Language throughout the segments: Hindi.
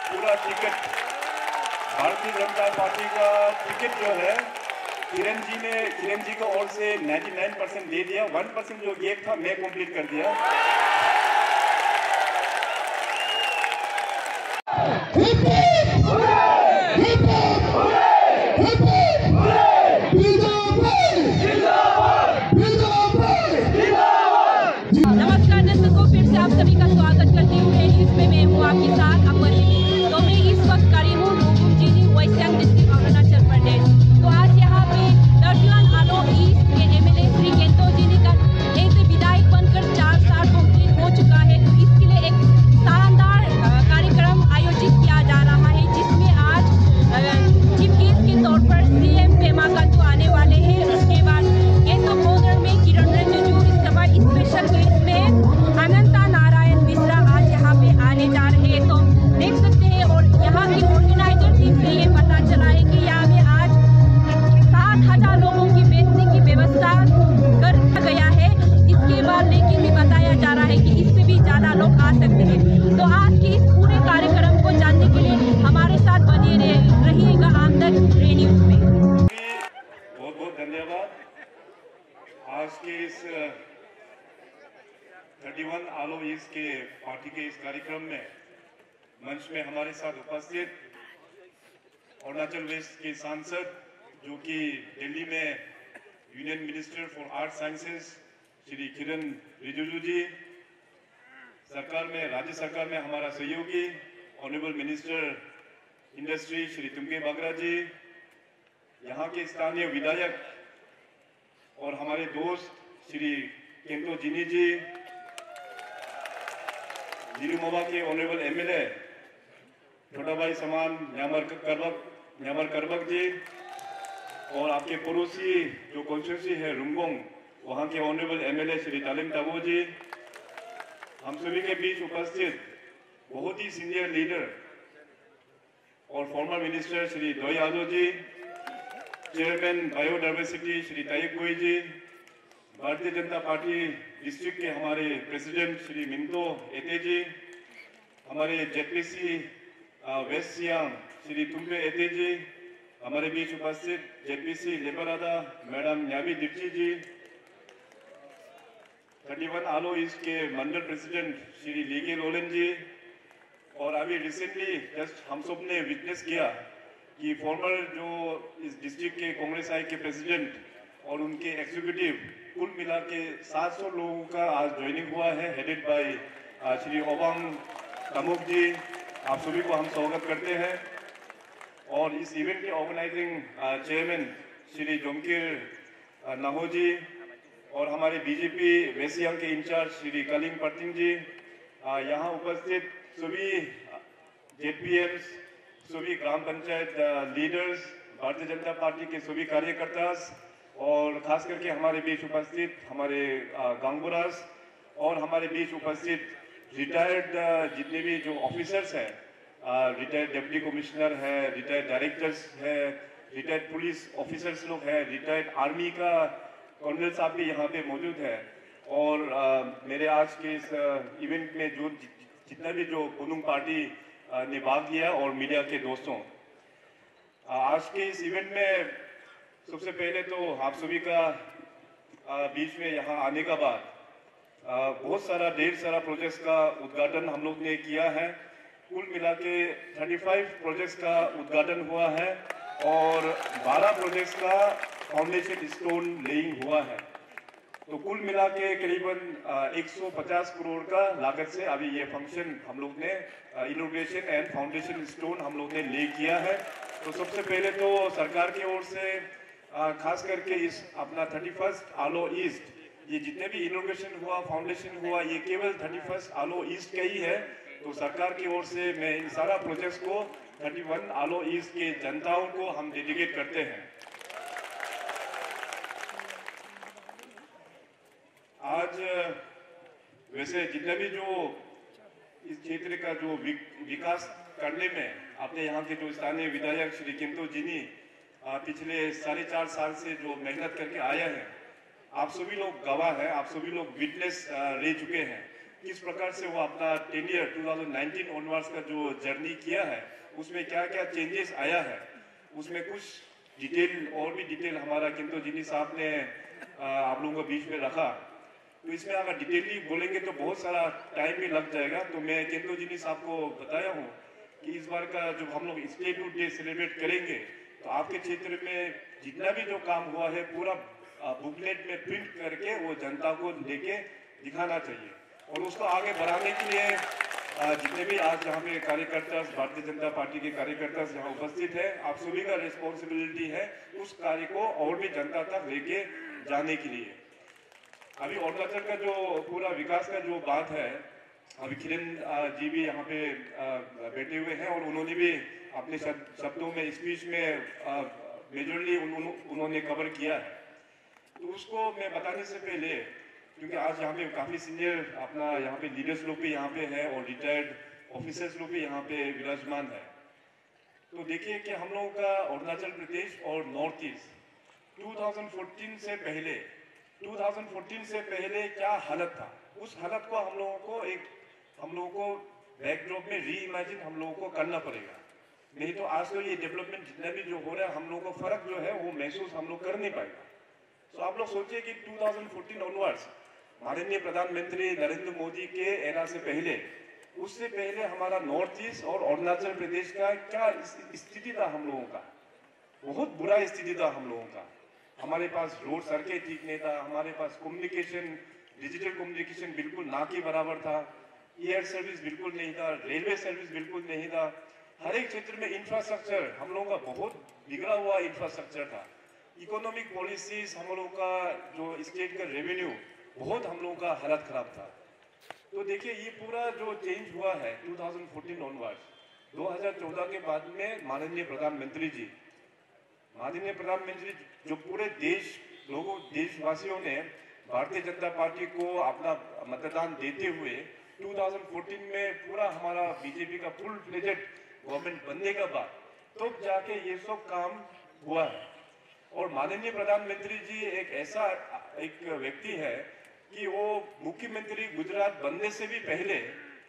पूरा टिकट भारतीय जनता पार्टी का टिकट जो है किरण जी को ओर से 99% दे दिया। 1% जो गैप था मैं कंप्लीट कर दिया। नमस्कार दर्शकों, फिर से आप सभी का स्वागत करती हूँ। इसमें मैं हूँ आपके साथ अमरदीप। तो मैं इस वक्त खड़ी हूँ रुंगुम जिली वेस्ट सियांग डिस्ट्रिक्ट अरुणाचल प्रदेश। तो आज यहाँ पे 31 आलो ईस्ट के एमएलए श्री केंतो जिली का ऐसे विधायक बनकर 4 साल कंप्लीट हो चुका है। तो इसके लिए एक शानदार कार्यक्रम आयोजित किया जा रहा है, जिसमें आज चीफ गेस्ट के तौर पर सीएम पेमा खांडू आने वाले हैं। उसके बाद केंतो कोर्नर में किरण रिजिजू, इसके बाद स्पेशल गेस्ट में अनंता नारायण मिश्रा आज यहाँ पे आने जा रहे हैं। तो देख सकते हैं, और यहाँ की ऑर्गेनाइजर टीम से ये पता चला है कि यहाँ पे आज 7,000 लोगों की बैठने की व्यवस्था कर गया है। इसके बाद लेकिन भी बताया जा रहा है कि इससे भी ज्यादा लोग आ सकते हैं। तो आज के इस पूरे कार्यक्रम को जानने के लिए हमारे साथ बने रहिएगा आम तक रे न्यूज में। बहुत बहुत धन्यवाद। आज के इस 31 आलो ईस्ट के पार्टी के इस कार्यक्रम में मंच में हमारे साथ उपस्थित अरुणाचल वेस्ट के सांसद जो कि दिल्ली में union minister for art sciences Shri Kiran Rijiju ji, राज्य सरकार में हमारा सहयोगी honourable minister industry Shri Tumke Bagra ji, यहाँ के स्थानीय विधायक और हमारे दोस्त श्री केंतो जिनी जी, जिलुमोबा के ऑनरेबल एमएलए छोटा भाई समान न्यामर करबक जी, और आपके पड़ोसी जो कॉन्स्टिट्यूंसी है रुंगोंग, वहाँ के ऑनरेबल एमएलए श्री तालिम ताबो जी, हम सभी के बीच उपस्थित बहुत ही सीनियर लीडर और फॉर्मर मिनिस्टर श्री दोई आदो जी, चेयरमैन बायोडाइवर्सिटी श्री ताइक गोई जी, भारतीय जनता पार्टी डिस्ट्रिक्ट के हमारे प्रेसिडेंट श्री मिंतो एते जी, हमारे जेपीसी वेस्ट सियांग श्री तुम्पे एते जी, हमारे बीच उपस्थित जेपीसी लेपरादा मैडम न्याबी दीप्ची जी, 31 आलो ईस्ट के मंडल प्रेसिडेंट श्री लीगे लोलन जी, और अभी रिसेंटली जस्ट हम सब ने विटनेस किया कि फॉर्मर जो इस डिस्ट्रिक्ट के कांग्रेस आई के प्रेसिडेंट और उनके एग्जीक्यूटिव कुल मिला के 700 लोगों का आज ज्वाइनिंग हुआ है, हेडेड बाय श्री ओबांग तमुक जी। आप सभी को हम स्वागत करते हैं। और इस इवेंट के ऑर्गेनाइजिंग चेयरमैन श्री जोमकिर नाहो जी, और हमारे बीजेपी वेस्ट सियांग के इंचार्ज श्री कलिंग पर्टिंग जी, यहाँ उपस्थित सभी जेपीएम्स, सभी ग्राम पंचायत लीडर्स, भारतीय जनता पार्टी के सभी कार्यकर्ता, और खास करके हमारे बीच उपस्थित हमारे गांगुरास, और हमारे बीच उपस्थित रिटायर्ड जितने भी जो ऑफिसर्स हैं, रिटायर्ड डिप्टी कमिश्नर है, रिटायर्ड डायरेक्टर्स है, रिटायर्ड पुलिस ऑफिसर्स लोग हैं, रिटायर्ड आर्मी का कर्नल साहब भी यहाँ पे मौजूद है, और मेरे आज के इस इवेंट में जो जितना भी जो पुनुंग पार्टी ने भाग लिया, और मीडिया के दोस्तों, आज के इस इवेंट में सबसे पहले तो आप सभी का बीच में यहाँ आने का बाद बहुत ढेर सारा प्रोजेक्ट्स का उद्घाटन हम लोग ने किया है। कुल मिला के 35 प्रोजेक्ट्स का उद्घाटन हुआ है, और 12 प्रोजेक्ट्स का फाउंडेशन स्टोन लेइंग हुआ है। तो कुल मिला के करीबन 150 करोड़ का लागत से अभी ये फंक्शन हम लोग ने इनॉग्रेशन एंड फाउंडेशन स्टोन हम लोग ने ले किया है। तो सबसे पहले तो सरकार की ओर से खास करके इस अपना 31 आलो ईस्ट, ये जितने भी इनॉग्रेशन हुआ, फाउंडेशन हुआ, ये केवल 31 आलो ईस्ट का ही है। तो सरकार की ओर से मैं इन सारा प्रोजेक्ट्स को 31 आलो ईस्ट के जनताओं को हम डेडिकेट करते हैं। आज वैसे जितना भी जो इस क्षेत्र का जो विकास करने में अपने यहाँ के जो स्थानीय विधायक श्री केंतो जिनी पिछले 4.5 साल से जो मेहनत करके आया है, आप सभी लोग गवाह हैं, आप सभी लोग विटनेस रह चुके हैं। किस प्रकार से वो अपना 10 ईयर 2019 ऑनवर्ड्स का जो जर्नी किया है, उसमें क्या क्या चेंजेस आया है, उसमें कुछ डिटेल और भी डिटेल हमारा किंतु जिनी साहब ने आप लोगों को बीच में रखा। तो इसमें अगर डिटेली बोलेंगे तो बहुत सारा टाइम भी लग जाएगा। तो मैं किंतु जिनी साहब को बताया हूँ कि इस बार का जो हम लोग स्टेटहुड डे सेलिब्रेट करेंगे, तो आपके क्षेत्र में जितना भी जो काम हुआ है पूरा बुकलेट में प्रिंट करके वो जनता को लेके दिखाना चाहिए। और उसको आगे बढ़ाने के लिए जितने भी आज यहाँ पे कार्यकर्ता, भारतीय जनता पार्टी के कार्यकर्ता यहाँ उपस्थित है, आप सभी का रिस्पॉन्सिबिलिटी है उस कार्य को और भी जनता तक लेके जाने के लिए। अभी अरुणाचल का जो पूरा विकास का जो बात है, अभी किरण जी भी यहाँ पे बैठे हुए हैं और उन्होंने भी अपने शब्दों में स्पीच में मेजरली उन्होंने कवर किया है। तो उसको मैं बताने से पहले, क्योंकि आज यहाँ पे काफी सीनियर अपना यहाँ पे लीडर्स लोग भी यहाँ पे हैं और रिटायर्ड ऑफिसर्स लोग भी यहाँ पे विराजमान है, तो देखिए कि हम लोगों का अरुणाचल प्रदेश और नॉर्थ ईस्ट 2014 से पहले क्या हालत था, उस हालत को हम लोगों को बैकड्रॉप में री इमेजिन हम लोगों को करना पड़ेगा। नहीं तो आज तो ये डेवलपमेंट जितना भी जो हो रहा है, हम लोगों को फर्क जो है वो महसूस हम लोग कर नहीं पाएगा। तो आप लोग सोचिए कि 2014 ऑनवर्ड्स माननीय प्रधानमंत्री नरेंद्र मोदी के एरा से पहले, उससे पहले हमारा नॉर्थ ईस्ट और अरुणाचल प्रदेश का क्या स्थिति था, हम लोगों का बहुत बुरा स्थिति था हम लोगों का। हमारे पास रोड सड़कें ठीक नहीं था, हमारे पास कम्युनिकेशन, डिजिटल कम्युनिकेशन बिल्कुल ना के बराबर था, एयर सर्विस बिल्कुल नहीं था, रेलवे सर्विस बिल्कुल नहीं था। हर एक क्षेत्र में इंफ्रास्ट्रक्चर हम लोगों का बहुत बिगड़ा हुआ इंफ्रास्ट्रक्चर था। इकोनॉमिक पॉलिसीज, हम लोगों का जो स्टेट का रेवेन्यू, बहुत हम लोगों का हालत खराब था। तो देखिए ये पूरा जो चेंज हुआ है 2014 ऑनवर्ड्स, 2014 के बाद में माननीय प्रधानमंत्री जो पूरे देशवासियों ने भारतीय जनता पार्टी को अपना मतदान देते हुए 2014 में पूरा हमारा बीजेपी का फुल फ्लेजेड गवर्नमेंट बनने के बाद तो जाके ये सब काम हुआ है। और माननीय प्रधानमंत्री जी एक ऐसा एक व्यक्ति है कि वो मुख्यमंत्री गुजरात बनने से भी पहले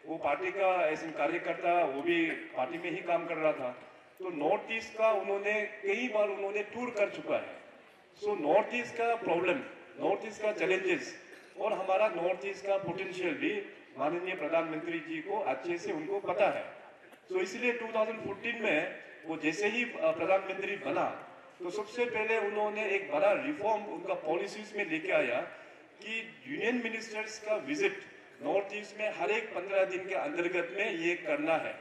वो पार्टी का ऐसे कार्यकर्ता, वो भी पार्टी में ही काम कर रहा था। तो नॉर्थ ईस्ट का उन्होंने कई बार टूर कर चुका है। सो नॉर्थ ईस्ट का प्रॉब्लम, नॉर्थ ईस्ट का चैलेंजेस और हमारा नॉर्थ ईस्ट का पोटेंशियल भी माननीय प्रधानमंत्री जी को अच्छे से उनको पता है। तो इसलिए 2014 में वो जैसे ही प्रधानमंत्री बना तो सबसे पहले उन्होंने एक बड़ा रिफॉर्म उनका पॉलिसीज में लेके आया कि यूनियन मिनिस्टर्स का विजिट नॉर्थ ईस्ट में हर एक 15 दिन के अंतर्गत में ये करना है।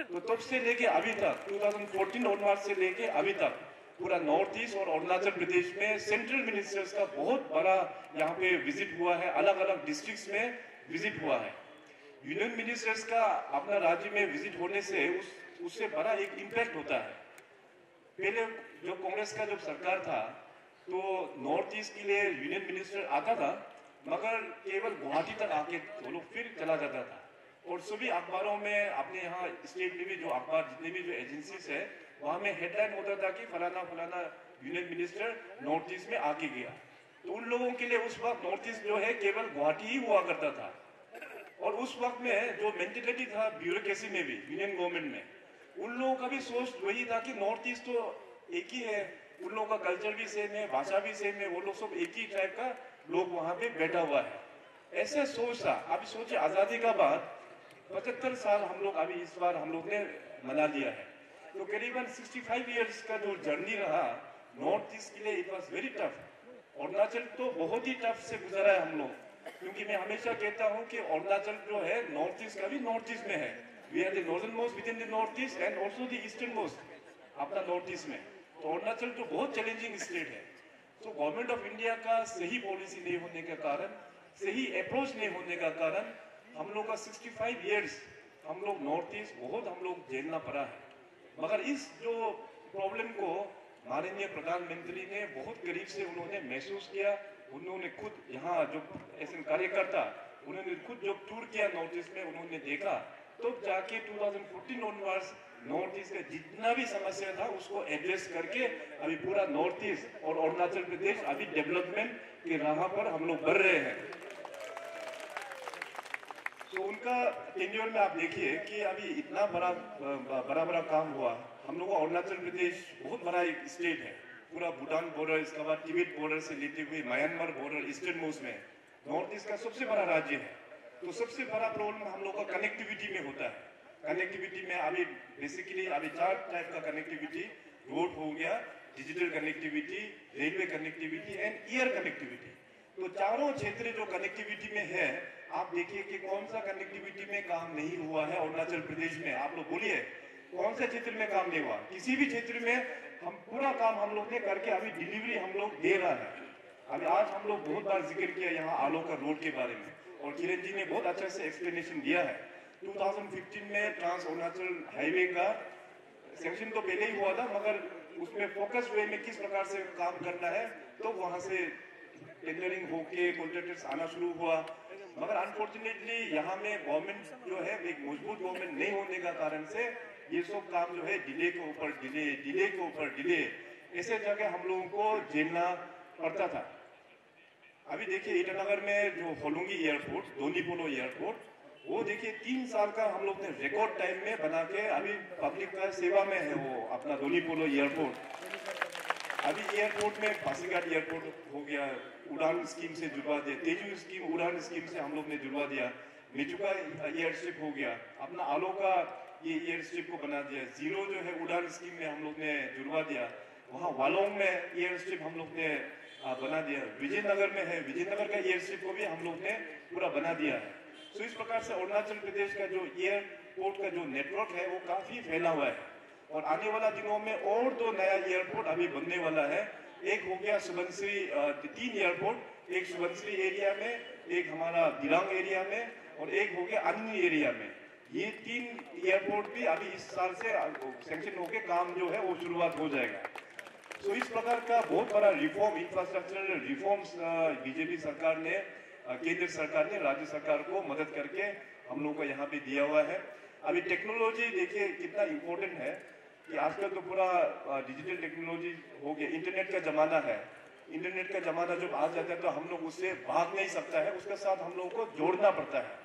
तो तब से लेके अभी तक 2014 ऑनवर्ड से लेके अभी तक पूरा नॉर्थ ईस्ट और अरुणाचल प्रदेश में सेंट्रल मिनिस्टर्स का बहुत बड़ा यहाँ पे विजिट हुआ है, अलग अलग डिस्ट्रिक्ट्स में विजिट हुआ है। यूनियन मिनिस्टर्स का अपना राज्य में विजिट होने से उससे बड़ा एक इम्पैक्ट होता है। पहले जो कांग्रेस का जब सरकार था तो नॉर्थ ईस्ट के लिए यूनियन मिनिस्टर आता था, मगर केवल गुवाहाटी तक आके वो लोग फिर चला जाता था। और सभी अखबारों में अपने यहाँ स्टेट में भी जो अखबार जितने भी जो एजेंसीज है वहां में हेडलाइन होता था कि फलाना फलाना यूनियन मिनिस्टर नॉर्थ ईस्ट में आके गया। तो उन लोगों के लिए उस वक्त नॉर्थ ईस्ट जो है केवल गुवाहाटी ही हुआ करता था। और उस वक्त में जो मेंटेलिटी था ब्यूरोक्रेसी में भी, यूनियन गवर्नमेंट में, उन लोगों का भी सोच वही था कि नॉर्थ ईस्ट तो एक ही है, उन लोगों का कल्चर भी सेम है, भाषा भी सेम है, वो लोग सब एक ही टाइप का लोग वहां पे बैठा हुआ है, ऐसे सोच था। अभी सोचिए आजादी का बाद 75 साल हम लोग अभी इस बार हम लोग ने मना लिया है, तो करीबन 65 इयर्स का जो जर्नी रहा नॉर्थ ईस्ट के लिए, it was very tough. Arunachal तो बहुत ही टफ से गुजरा है हम लोग, क्योंकि मैं हमेशा कहता हूं कि अरुणाचल जो है नॉर्थ ईस्ट का भी नॉर्थ ईस्ट में है। We are the northern most with in the north east and also the eastern most अपना नॉर्थ ईस्ट में। तो अरुणाचल जो बहुत चैलेंजिंग स्टेट है। तो गवर्नमेंट ऑफ इंडिया का सही पॉलिसी नहीं होने के कारण, सही अप्रोच नहीं होने का कारण हम लोग का 65 इयर्स हम लोग नॉर्थ ईस्ट बहुत हम लोग झेलना पड़ा है। मगर इस जो प्रॉब्लम को माननीय प्रधानमंत्री ने बहुत करीब से उन्होंने महसूस किया। उन्होंने खुद यहाँ जो ऐसे कार्यकर्ता उन्होंने खुद जो टूर किया नॉर्थ ईस्ट में, उन्होंने देखा तो जाके 2014 ऑनवर्ड्स नॉर्थ ईस्ट का जितना भी समस्या था उसको एड्रेस करके अभी पूरा नॉर्थ ईस्ट और अरुणाचल प्रदेश अभी डेवलपमेंट की राह पर हम लोग बढ़ रहे हैं। तो उनका टेन्योर में आप देखिए कि अभी इतना बड़ा काम हुआ। हम लोग का अरुणाचल प्रदेश बहुत बड़ा एक स्टेट है, पूरा भूटान बॉर्डर, इसके बाद तिब्बत बॉर्डर से लेते हुए म्यांमार बॉर्डर, ईस्टर्न मोस्ट में नॉर्थ ईस्ट का सबसे बड़ा राज्य है। तो सबसे बड़ा प्रॉब्लम हम लोग का कनेक्टिविटी में होता है। कनेक्टिविटी में अभी बेसिकली अभी 4 टाइप का कनेक्टिविटी, रोड हो गया, digital connectivity, railway connectivity and air connectivity. तो चारों क्षेत्र जो कनेक्टिविटी में है, आप देखिए कि कौन सा कनेक्टिविटी में काम नहीं हुआ है अरुणाचल प्रदेश में। आप लोग बोलिए कौन से क्षेत्र में काम नहीं हुआ। किसी भी क्षेत्र में हम पूरा काम हम लोग ने करके अभी डिलीवरी हम लोग दे रहा है। अभी आज हम लोग बहुत बार जिक्र किया यहाँ आलोका रोड के बारे में, और किरण जी ने बहुत अच्छा से एक्सप्लेनेशन दिया है। 2015 में ट्रांस अरुणाचल हाईवे का सेक्शन तो पहले ही हुआ था, मगर उसमें फोकस वे में किस प्रकार से काम करना है, तो वहां से टेंडरिंग होके कॉन्ट्रैक्टर्स आना शुरू हुआ। मगर अनफॉर्चुनेटली यहाँ में गवर्नमेंट जो है एक मजबूत गवर्नमेंट नहीं होने का कारण से ये सब काम जो है डिले के ऊपर डिले, डिले के ऊपर डिले, ऐसे जगह हम लोगों को झेलना पड़ता था। अभी देखिए ईटानगर में जो होलोंगी एयरपोर्ट, दोनीपोलो एयरपोर्ट, वो देखिए 3 साल का हम लोग ने रिकॉर्ड टाइम में बना के अभी पब्लिक का सेवा में है वो अपना दोनीपोलो एयरपोर्ट। अभी एयरपोर्ट में पासीघाट एयरपोर्ट हो गया, उड़ान स्कीम से जुड़वा दिया, तेजू स्कीम उड़ान स्कीम से हम लोग ने जुड़वा दिया, मेचुका एयर स्ट्रिप हो गया, अपना आलोका ये एयर स्ट्रिप को बना दिया, जीरो जो है उड़ान स्कीम में हम लोग ने जुड़वा दिया, वहाँ वालोंग में एयर स्ट्रिप हम लोग ने बना दिया, विजयनगर में है, विजयनगर का एयर स्ट्रिप को भी हम लोग ने पूरा बना दिया है। तो इस प्रकार से अरुणाचल प्रदेश का जो एयरपोर्ट का जो नेटवर्क है वो काफी फैला हुआ है, और आने वाला दिनों में और 2 नया एयरपोर्ट अभी बनने वाला है। एक हो गया सुबनसिरी, 3 एयरपोर्ट, एक सुबनसिरी एरिया में, एक हमारा दिरांग एरिया में, और एक हो गया अन्य एरिया में। ये 3 एयरपोर्ट भी अभी इस साल से सैंक्शन होके काम जो है वो शुरुआत हो जाएगा। तो इस प्रकार का बहुत बड़ा रिफॉर्म, इंफ्रास्ट्रक्चरल रिफॉर्म्स बीजेपी सरकार ने, केंद्र सरकार ने राज्य सरकार को मदद करके हम लोगों को यहाँ पे दिया हुआ है। अभी टेक्नोलॉजी देखिए कितना इम्पोर्टेंट है कि आजकल तो पूरा डिजिटल टेक्नोलॉजी हो गया, इंटरनेट का जमाना है। इंटरनेट का जमाना जब आ जाता है तो हम लोग उससे भाग नहीं सकता है, उसके साथ हम लोगों को जोड़ना पड़ता है।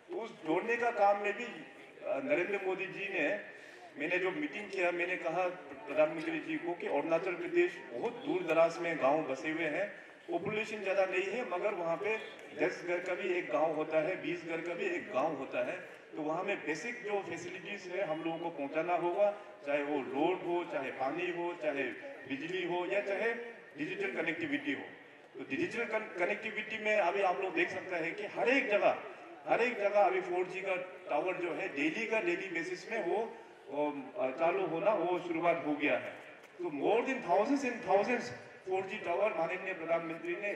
तो उस जोड़ने का काम में भी नरेंद्र मोदी जी ने, मैंने जो मीटिंग किया, मैंने कहा प्रधानमंत्री जी को कि अरुणाचल प्रदेश बहुत दूर दराज में गांव बसे हुए हैं, पॉपुलेशन ज्यादा नहीं है, मगर वहाँ पे 10 घर का भी एक गांव होता है, 20 घर का भी एक गांव होता है। तो वहाँ में बेसिक जो फैसिलिटीज है हम लोगों को पहुंचाना होगा, चाहे वो रोड हो, चाहे पानी हो, चाहे बिजली हो, या चाहे डिजिटल कनेक्टिविटी हो। तो डिजिटल कनेक्टिविटी में अभी आप लोग देख सकते हैं कि हर एक जगह अभी 4G का टावर जो है डेली बेसिस में वो चालू होना वो शुरुआत हो गया है। तो more than thousands and thousands 4G tower माननीय प्रधानमंत्री ने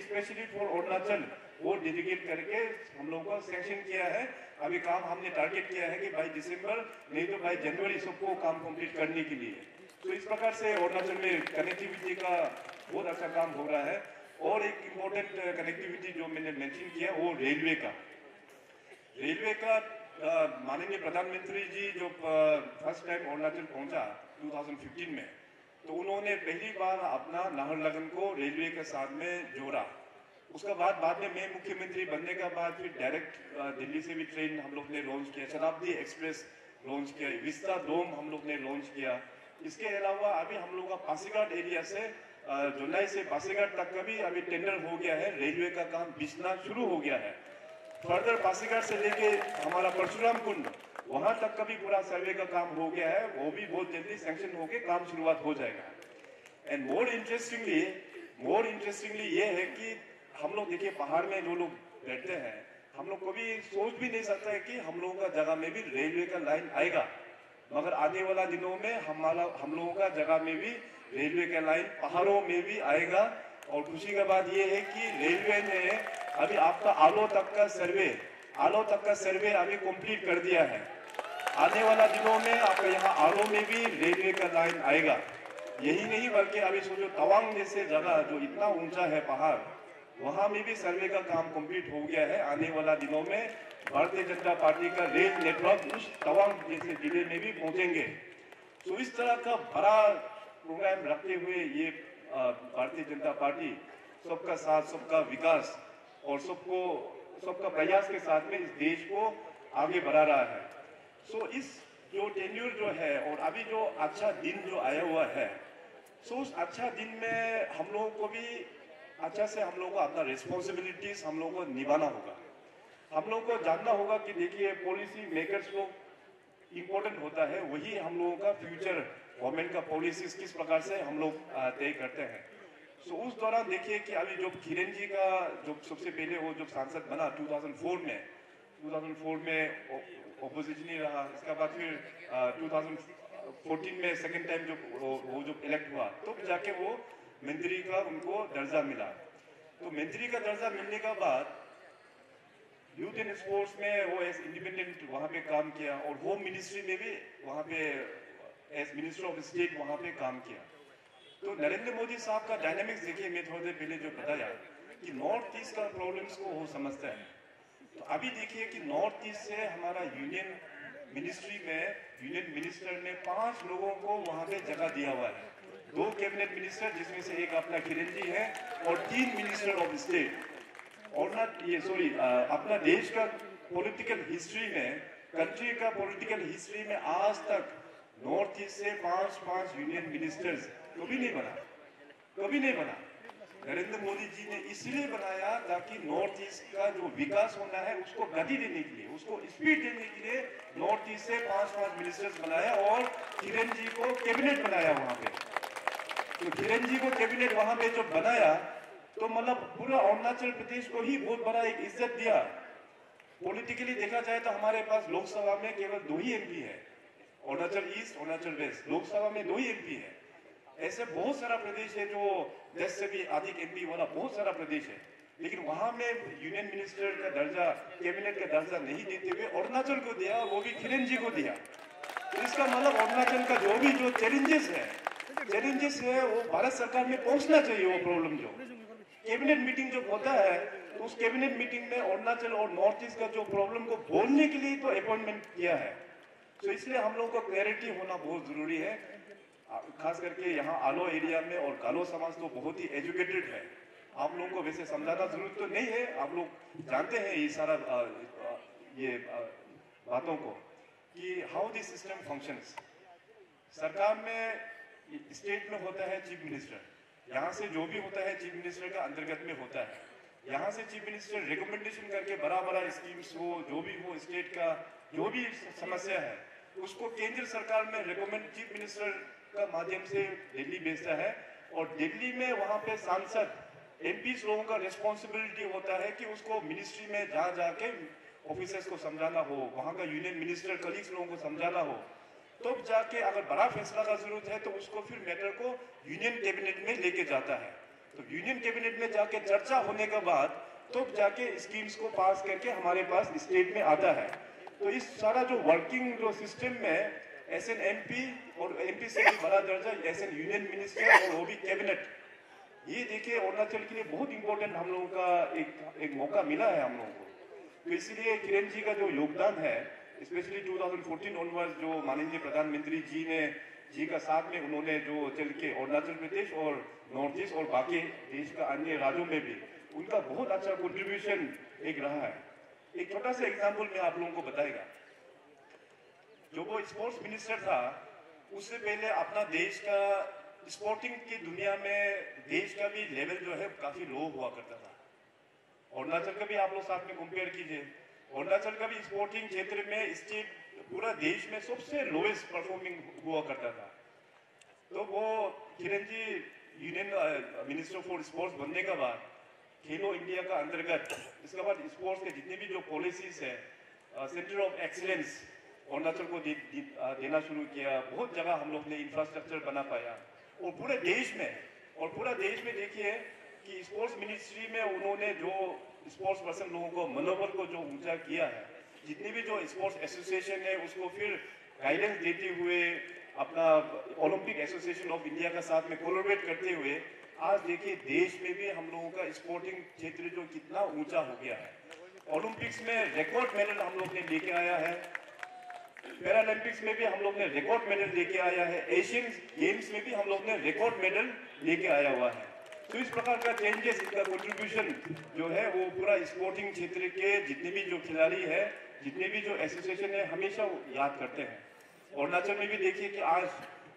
स्पेशली फॉर अरुणाचल वो डेडिकेट करके हम लोगों को सैंक्शन किया है। अभी काम हमने टारगेट किया है कि बाय दिसंबर नहीं तो बाय जनवरी सबको काम कंप्लीट करने के लिए। तो इस प्रकार से अरुणाचल में कनेक्टिविटी का बहुत अच्छा काम हो रहा है। और एक इम्पोर्टेंट कनेक्टिविटी जो मैंने मेंशन किया वो रेलवे का माननीय प्रधानमंत्री जी जो फर्स्ट टाइम अरुणाचल पहुंचा 2015 में, तो उन्होंने पहली बार अपना नाहरलगुन को रेलवे के साथ में जोड़ा। उसका बाद में मैं मुख्यमंत्री बनने के बाद फिर डायरेक्ट दिल्ली से भी ट्रेन हम लोग ने लॉन्च किया, शताब्दी एक्सप्रेस लॉन्च किया, विस्ता डोम हम लोग ने लॉन्च किया। इसके अलावा अभी हम लोग का पासीघाट एरिया से जुलाई से पासीघाट तक का भी अभी टेंडर हो गया है, रेलवे का काम बिछना शुरू हो गया है। फर्दर पासीघाट से लेके हमारा परशुराम कुंड वहां तक का भी पूरा सर्वे का काम हो गया है, वो भी बहुत जल्दी सैंक्शन होके काम शुरुआत हो जाएगा। एंड मोर इंटरेस्टिंगली ये है कि हम लोग देखिए पहाड़ में जो लोग बैठते हैं, हम लोग कभी सोच भी नहीं सकता है कि हम लोगों का जगह में भी रेलवे का लाइन आएगा, मगर आने वाला दिनों में हम लोगों का जगह में भी रेलवे का लाइन पहाड़ों में भी आएगा। और खुशी का बात यह है कि रेलवे ने अभी आपका आलो तक का सर्वे अभी कंप्लीट कर दिया है। आने वाला दिनों में आपका यहाँ आलो में भी रेलवे का लाइन आएगा। यही नहीं बल्कि अभी सोचो तवांग जैसे जगह जो इतना ऊंचा है पहाड़, वहां में भी सर्वे का काम कंप्लीट हो गया है। आने वाला दिनों में भारतीय जनता पार्टी का रेल नेटवर्क उस तवांग जैसे जिले में भी पहुंचेंगे। तो इस तरह का बड़ा प्रोग्राम रखते हुए ये भारतीय जनता पार्टी सबका साथ, सबका विकास और सबको सबका प्रयास के साथ में इस देश को आगे बढ़ा रहा है। सो इस जो टेन्यूर जो है और अभी जो अच्छा दिन जो आया हुआ है, सो उस अच्छा दिन में हम लोगों को भी अच्छा से हम लोगों को अपना रिस्पॉन्सिबिलिटीज हम लोगों को निभाना होगा। हम लोगों को जानना होगा कि देखिए पॉलिसी मेकर्स लोग इम्पोर्टेंट होता है, वही हम लोगों का फ्यूचर गवर्नमेंट का पॉलिसीज किस प्रकार से हम लोग तय करते हैं। सो उस दौरान देखिए कि अभी जो किरण जी का जो सबसे पहले वो जो सांसद बना 2004 में ऑपोजिशन ही रहा, इसके बाद फिर 2014 में सेकेंड टाइम जो वो जो इलेक्ट हुआ तो जाके वो मंत्री का उनको दर्जा मिला। तो मंत्री का दर्जा मिलने के बाद यूथ एंड स्पोर्ट्स में वो एज इंडिपेंडेंट वहाँ पे काम किया और होम मिनिस्ट्री में भी वहाँ पे एज मिनिस्टर ऑफ स्टेट वहाँ पे काम किया। तो नरेंद्र मोदी साहब का डायनामिक्स देखिए, मैं थोड़ी देर पहले जो बताया कि नॉर्थ ईस्ट का प्रॉब्लम्स को वो समझता है। तो अभी देखिए कि नॉर्थ ईस्ट से हमारा यूनियन मिनिस्ट्री में यूनियन मिनिस्टर ने 5 लोगों को वहाँ पे जगह दिया हुआ है। 2 कैबिनेट मिनिस्टर जिसमें से एक अपना किरण जी है और 3 मिनिस्टर ऑफ स्टेट। और ना ये अपना देश का पॉलिटिकल हिस्ट्री में, कंट्री का पॉलिटिकल हिस्ट्री में आज तक नॉर्थ ईस्ट से 5 यूनियन मिनिस्टर्स कभी नहीं बना। नरेंद्र मोदी जी ने इसलिए बनाया ताकि नॉर्थ ईस्ट का जो विकास होना है उसको गति देने के लिए, उसको स्पीड देने के लिए नॉर्थ ईस्ट से 5 मिनिस्टर्स बनाया और किरण जी को कैबिनेट बनाया वहां पे। तो किरण जी को कैबिनेट वहां पे जो बनाया तो मतलब पूरा अरुणाचल प्रदेश को ही बहुत बड़ा एक इज्जत दिया। पॉलिटिकली देखा जाए तो हमारे पास लोकसभा में केवल 2 ही एमपी है, अरुणाचल ईस्ट, अरुणाचल वेस्ट। लोकसभा में 2 ही एमपी है। ऐसे बहुत सारा प्रदेश है जो 10 से भी अधिक एमपी वाला बहुत सारा प्रदेश है, लेकिन वहां में यूनियन मिनिस्टर का दर्जा, कैबिनेट का दर्जा नहीं देते हुए अरुणाचल को दिया, वो भी किरण जी को दिया। तो इसका मतलब अरुणाचल का जो भी जो चैलेंजेस है वो भारत सरकार में पहुंचना चाहिए। वो प्रॉब्लम जो कैबिनेट मीटिंग जो होता है तो उस कैबिनेट मीटिंग में अरुणाचल और नॉर्थ ईस्ट का जो प्रॉब्लम को बोलने के लिए तो अपॉइंटमेंट किया है। तो इसलिए हम लोगों को क्लैरिटी होना बहुत जरूरी है, खास करके यहाँ आलो एरिया में। और गालो समाज तो बहुत ही एजुकेटेड है, आप लोगों को वैसे समझाना जरूरत तो नहीं है, आप लोग जानते हैं ये सारा बातों को कि हाउ दिस सिस्टम फंक्शंस। सरकार में स्टेट में होता है चीफ मिनिस्टर, यहाँ से जो भी होता है चीफ मिनिस्टर का अंतर्गत में होता है। यहाँ से चीफ मिनिस्टर रिकमेंडेशन करके बड़ा स्कीम्स हो, जो भी हो, स्टेट का जो भी समस्या है उसको केंद्र सरकार में रिकमेंड चीफ मिनिस्टर का माध्यम से दिल्ली भेजता है। और दिल्ली में वहां पे सांसद एमपीस लोगों का रिस्पॉन्सिबिलिटी होता है कि उसको मिनिस्ट्री में जहाँ जाके ऑफिसर्स को समझाना हो, वहां का यूनियन मिनिस्टर कलीग्स लोगों को समझाना हो, तो जाके अगर बड़ा फैसला का जरूरत है तो उसको फिर मैटर को यूनियन कैबिनेट में लेके जाता है। तो यूनियन कैबिनेट में जाके चर्चा होने के बाद तो जाके स्कीम्स को पास करके हमारे पास स्टेट में आता है। तो इस सारा जो वर्किंग जो सिस्टम में एसएन एमपी और एमपी से भी बड़ा दर्जा एसएन यूनियन मिनिस्टर और वो भी कैबिनेट, ये देखिए अरुणाचल के लिए बहुत इंपॉर्टेंट हम लोगों का एक मौका मिला है हम लोगों को। तो इसीलिए किरण जी का जो योगदान है, स्पेशली 2014 ऑनवर्ड्स जो माननीय प्रधानमंत्री जी का साथ में उन्होंने जो चल के अरुणाचल प्रदेश और नॉर्थ ईस्ट और बाकी देश का अन्य राज्यों में भी उनका बहुत अच्छा कंट्रीब्यूशन एक रहा है। एक छोटा सा एग्जाम्पल मैं आप लोगों को बताएगा। जो वो स्पोर्ट्स मिनिस्टर था उससे पहले अपना देश का स्पोर्टिंग की दुनिया में देश का भी लेवल जो है काफी लो हुआ करता था। अरुणाचल का भी आप लोग साथ में कंपेयर कीजिए, अरुणाचल का भी स्पोर्टिंग क्षेत्र में स्टेट पूरा देश में सबसे लोएस्ट परफॉर्मिंग हुआ करता था। तो वो Kiran ji union minister for sports बनने के बाद खेलो इंडिया का अंतर्गत इसके बाद स्पोर्ट्स के जितने भी जो पॉलिसीज है, सेंटर ऑफ एक्सीलेंस अरुणाचल को देना शुरू किया। बहुत जगह हम लोग ने इंफ्रास्ट्रक्चर बना पाया और पूरे देश में देखिए कि स्पोर्ट्स मिनिस्ट्री में उन्होंने जो स्पोर्ट्स पर्सन लोगों को मनोबल को जो ऊंचा किया है, जितने भी जो स्पोर्ट्स एसोसिएशन है उसको फिर गाइडेंस देते हुए, अपना ओलंपिक एसोसिएशन ऑफ इंडिया का साथ में कोलैबोरेट करते हुए आज देखिए देश में भी हम लोगों का स्पोर्टिंग क्षेत्र जो कितना ऊंचा हो गया है। ओलंपिक्स में रिकॉर्ड मेडल हम लोग ने लेके आया है, पैरालंपिक्स में भी हम लोग ने रिकॉर्ड मेडल लेके आया है, एशियन गेम्स में भी हम लोग ने रिकॉर्ड मेडल लेके आया हुआ है। तो इस प्रकार का चेंजेस, इनका कंट्रीब्यूशन जो है वो पूरा स्पोर्टिंग क्षेत्र के जितने भी जो खिलाड़ी है, जितने भी जो एसोसिएशन है, हमेशा याद करते हैं। अरुणाचल में भी देखिए कि आज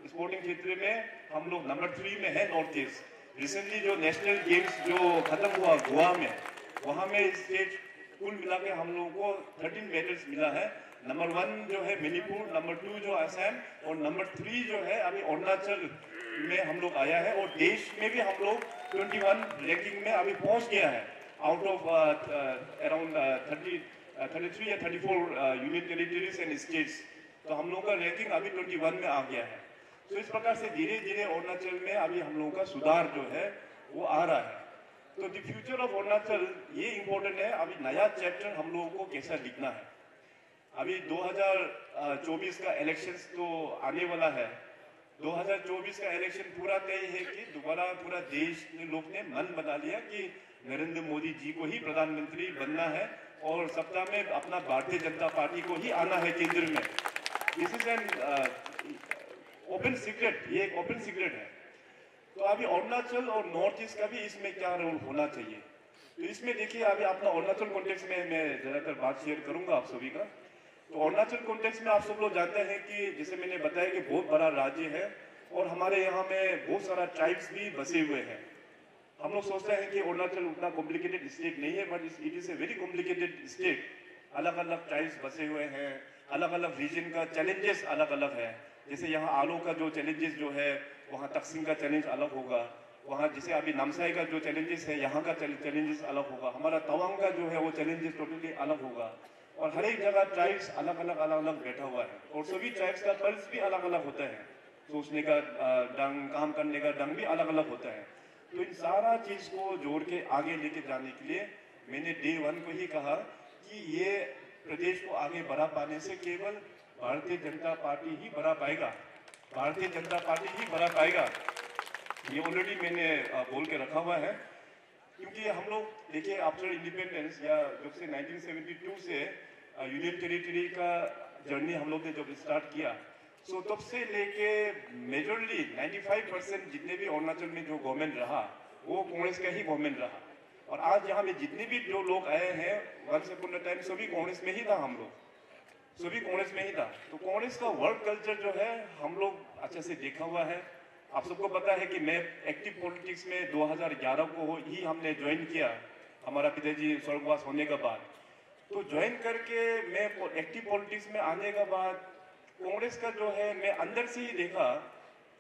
स्पोर्टिंग क्षेत्र में हम लोग नंबर 3 में है नॉर्थ ईस्ट। रिसेंटली जो नेशनल गेम्स जो खत्म हुआ गोवा में, वहाँ में स्टेट कुल मिला के हम लोगों को 13 मेडल्स मिला है। नंबर 1 जो है मणिपुर, नंबर 2 जो असम, और नंबर 3 जो है अभी अरुणाचल में हम लोग आया है। और देश में भी हम लोग 21 रैंकिंग में अभी पहुंच गया है, आउट ऑफ अराउंड 33 या 34 यूनियन टेरिटरीज एंड स्टेट्स। तो हम लोगों का रैंकिंग अभी 21 में आ गया है। तो इस प्रकार से धीरे धीरे अरुणाचल में अभी हम लोगों का सुधार जो है वो आ रहा है। तो द फ्यूचर ऑफ अरुणाचल ये इम्पोर्टेंट है, अभी नया चैप्टर हम लोगों को कैसा लिखना है। अभी 2024 का इलेक्शंस तो आने वाला है। 2024 का इलेक्शन पूरा तय है कि दोबारा पूरा देश के लोग ने मन बना लिया कि नरेंद्र मोदी जी को ही प्रधानमंत्री बनना है और सत्ता में अपना भारतीय जनता पार्टी को ही आना है केंद्र में। This is an open secret, ये एक ओपन सीक्रेट है। तो अभी अरुणाचल और नॉर्थ ईस्ट का भी इसमें क्या रोल होना चाहिए, तो इसमें देखिए अभी अपना अरुणाचल कॉन्टेक्स्ट में मैं ज्यादातर बात शेयर करूंगा आप सभी का। तो अरुणाचल कॉन्टेक्स्ट में आप सब लोग जानते हैं कि जैसे मैंने बताया कि बहुत बड़ा राज्य है और हमारे यहाँ में बहुत सारा ट्राइब्स भी बसे हुए हैं। हम लोग सोचते हैं कि अरुणाचल उतना कॉम्प्लिकेटेड स्टेट नहीं है, but it is a very complicated state. अलग अलग ट्राइब्स बसे हुए हैं, अलग अलग रीजन का चैलेंजेस अलग अलग है। जैसे यहाँ आलो का जो चैलेंजेस जो है, वहाँ तकसीम का चैलेंज अलग होगा। वहाँ जैसे अभी नामसाई का जो चैलेंजेस है, यहाँ का चैलेंजेस अलग होगा। हमारा तवांग का जो है वो चैलेंजेस टोटली अलग होगा। और हर एक जगह ट्राइब्स अलग अलग बैठा हुआ है और सभी ट्राइब्स का पल्स भी अलग अलग होता है। सोचने का ढंग, काम करने का ढंग भी अलग अलग होता है। तो इन सारा चीज को जोड़ के आगे लेके जाने के लिए मैंने डे 1 को ही कहा कि ये प्रदेश को आगे बढ़ा पाने से केवल भारतीय जनता पार्टी ही बढ़ा पाएगा, भारतीय जनता पार्टी ही बढ़ा पाएगा। ये ऑलरेडी मैंने बोल के रखा हुआ है। क्योंकि हम लोग देखिए आफ्टर इंडिपेंडेंस या जब से 1972 से यूनियन टेरिटरी का जर्नी हम लोग ने जब स्टार्ट किया, सो तब से लेके मेजरली 95% जितने भी अरुणाचल में जो गवर्नमेंट रहा वो कांग्रेस का ही गवर्नमेंट रहा। और आज यहाँ में जितने भी जो लोग आए हैं, वंस अपॉन अ टाइम सभी कांग्रेस में ही था, हम लोग सभी कांग्रेस में ही था। तो कांग्रेस का वर्क कल्चर जो है हम लोग अच्छे से देखा हुआ है। आप सबको पता है कि मैं एक्टिव पॉलिटिक्स में 2011 को ही हमने ज्वाइन किया, हमारा पिताजी स्वर्गवास होने के बाद। तो ज्वाइन करके मैं एक्टिव पॉलिटिक्स में आने के बाद कांग्रेस का जो है मैं अंदर से ही देखा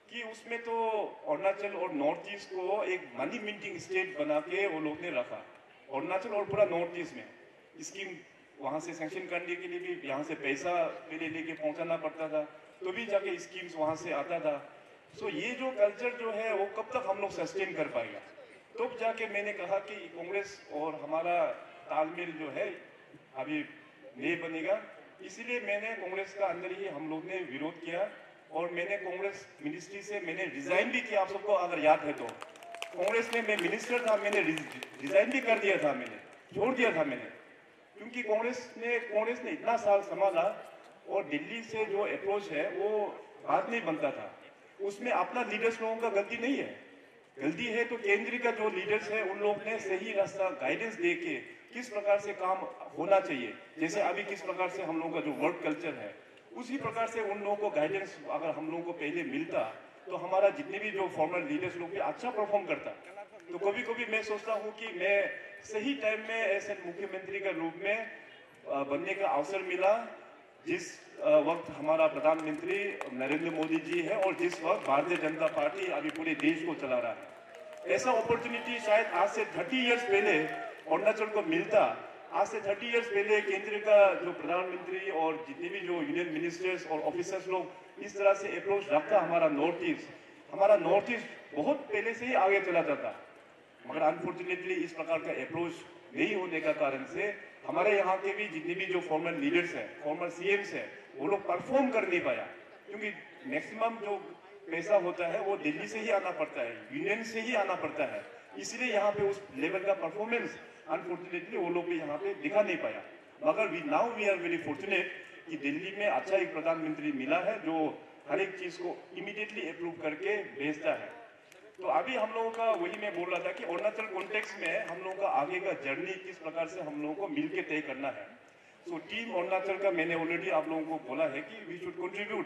कि उसमें तो अरुणाचल और नॉर्थ ईस्ट को एक मनी मिंटिंग स्टेट बना के वो लोग ने रखा। अरुणाचल और पूरा नॉर्थ ईस्ट में स्कीम वहां से सैंक्शन करने के लिए भी यहाँ से पैसा पहले लेके पहुंचाना पड़ता था, तो भी जाके स्कीम्स वहां से आता था। सो ये जो कल्चर जो है वो कब तक हम लोग सस्टेन कर पाएगा। तो जाके मैंने कहा कि कांग्रेस और हमारा तालमेल जो है अभी नहीं बनेगा। इसीलिए मैंने कांग्रेस का अंदर ही हम लोग ने विरोध किया और मैंने कांग्रेस मिनिस्ट्री से मैंने रिजाइन भी किया। आप सबको अगर याद है तो कांग्रेस में मैं मिनिस्टर था, मैंने रिजाइन भी कर दिया था, मैंने छोड़ दिया था मैंने। क्योंकि कांग्रेस ने इतना साल संभाला और दिल्ली से जो अप्रोच है वो बात नहीं बनता था। उसमें अपना लीडर्स लोगों का गलती नहीं है, गलती है तो केंद्र का जो लीडर्स है उन लोग ने सही रास्ता गाइडेंस दे के किस प्रकार से काम होना चाहिए, जैसे अभी किस प्रकार से हम लोगों का जो वर्क कल्चर है उसी प्रकार से उन लोगों को गाइडेंस अगर हम लोगों को पहले मिलता तो हमारा जितने भी जो फॉर्मर लीडर्स लोग भी अच्छा परफॉर्म करता। तो कभी कभी मैं सोचता हूँ कि मैं सही टाइम में ऐसे मुख्यमंत्री का रूप में बनने का अवसर मिला जिस वक्त हमारा प्रधानमंत्री नरेंद्र मोदी जी है और जिस वक्त भारतीय जनता पार्टी अभी पूरे देश को चला रहा है। ऐसा अपॉर्चुनिटी शायद आज से 30 इयर्स पहले अरुणाचल को मिलता। आज से 30 इयर्स पहले केंद्र का जो प्रधानमंत्री और जितने भी जो यूनियन मिनिस्टर्स और ऑफिसर्स लोग इस तरह से अप्रोच रखता हमारा नॉर्थ ईस्ट बहुत पहले से ही आगे चला जाता। मगर अनफॉर्चुनेटली इस प्रकार का अप्रोच नहीं होने का कारण से हमारे यहाँ के भी जितने भी जो फॉर्मर लीडर्स हैं, फॉर्मर सीएम्स हैं, वो लोग परफॉर्म कर नहीं पाया। क्योंकि मैक्सिमम जो पैसा होता है वो दिल्ली से ही आना पड़ता है, यूनियन से ही आना पड़ता है। इसलिए यहाँ पे उस लेवल का परफॉर्मेंस अनफॉर्चुनेटली वो लोग भी यहाँ पे दिखा नहीं पाया। मगर now we are very fortunate कि दिल्ली में अच्छा एक प्रधानमंत्री मिला है जो हर एक चीज को इमीडिएटली अप्रूव करके भेजता है। तो अभी हम लोगों का वही मैं बोल रहा था कि अरुणाचल कॉन्टेक्स्ट में हम लोगों का आगे का जर्नी किस प्रकार से हम लोगों को मिलके तय करना है। सो टीम अरुणाचल का मैंने ऑलरेडी आप लोगों को बोला है कि we should contribute